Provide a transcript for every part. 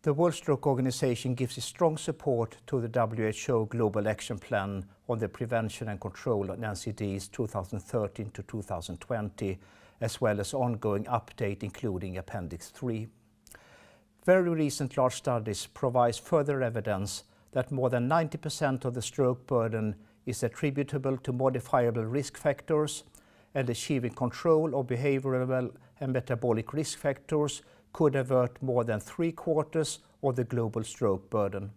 The World Stroke Organization gives its strong support to the WHO Global Action Plan on the Prevention and Control of NCDs 2013 to 2020, as well as ongoing update including Appendix 3. Very recent large studies provide further evidence that more than 90% of the stroke burden is attributable to modifiable risk factors, and achieving control of behavioral and metabolic risk factors could avert more than 3/4 of the global stroke burden.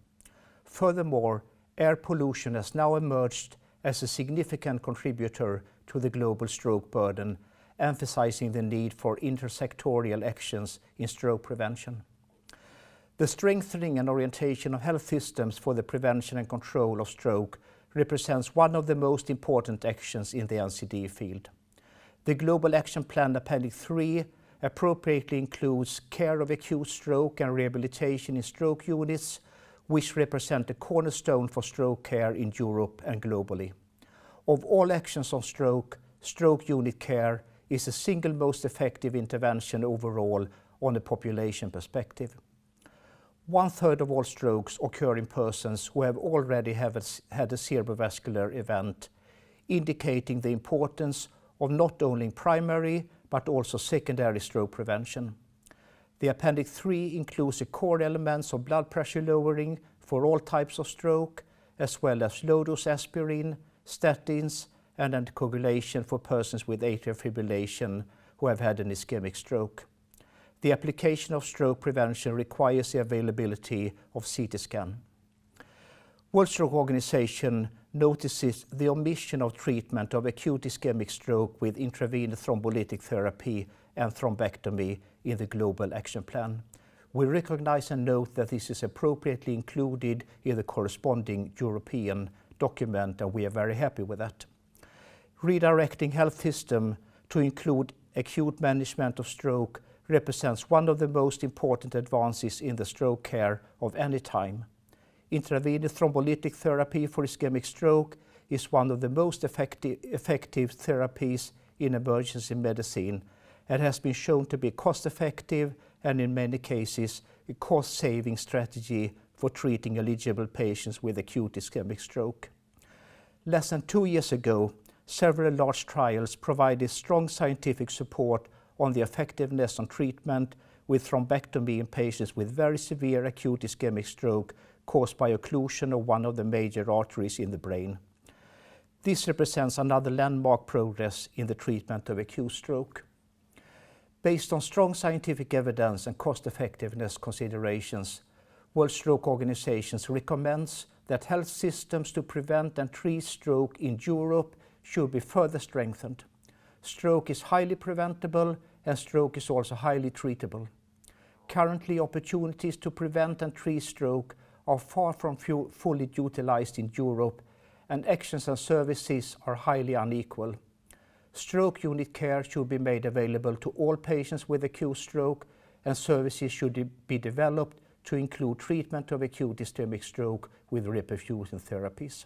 Furthermore, air pollution has now emerged as a significant contributor to the global stroke burden, emphasizing the need for intersectorial actions in stroke prevention. The strengthening and orientation of health systems for the prevention and control of stroke represents one of the most important actions in the NCD field. The Global Action Plan Appendix 3 appropriately includes care of acute stroke and rehabilitation in stroke units, which represent a cornerstone for stroke care in Europe and globally. Of all actions on stroke, stroke unit care is the single most effective intervention overall on a population perspective. 1/3 of all strokes occur in persons who have already had a cerebrovascular event, indicating the importance of not only primary but also secondary stroke prevention. The Appendix 3 includes the core elements of blood pressure lowering for all types of stroke, as well as low-dose aspirin, statins, and anticoagulation for persons with atrial fibrillation who have had an ischemic stroke. The application of stroke prevention requires the availability of CT scan. World Stroke Organization notices the omission of treatment of acute ischemic stroke with intravenous thrombolytic therapy and thrombectomy in the Global Action Plan. We recognize and note that this is appropriately included in the corresponding European document, and we are very happy with that. Redirecting health system to include acute management of stroke represents one of the most important advances in the stroke care of any time. Intravenous thrombolytic therapy for ischemic stroke is one of the most effective therapies in emergency medicine and has been shown to be cost-effective and in many cases a cost-saving strategy for treating eligible patients with acute ischemic stroke. Less than 2 years ago, several large trials provided strong scientific support on the effectiveness on treatment with thrombectomy in patients with very severe acute ischemic stroke caused by occlusion of one of the major arteries in the brain. This represents another landmark progress in the treatment of acute stroke. Based on strong scientific evidence and cost-effectiveness considerations, World Stroke Organization recommends that health systems to prevent and treat stroke in Europe should be further strengthened. Stroke is highly preventable and stroke is also highly treatable. Currently, opportunities to prevent and treat stroke are far from fully utilized in Europe, and actions and services are highly unequal. Stroke unit care should be made available to all patients with acute stroke, and services should be developed to include treatment of acute ischemic stroke with reperfusion therapies.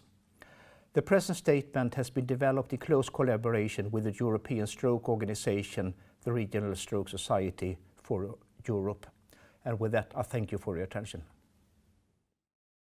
The present statement has been developed in close collaboration with the European Stroke Organization, the Regional Stroke Society for Europe. And with that, I thank you for your attention.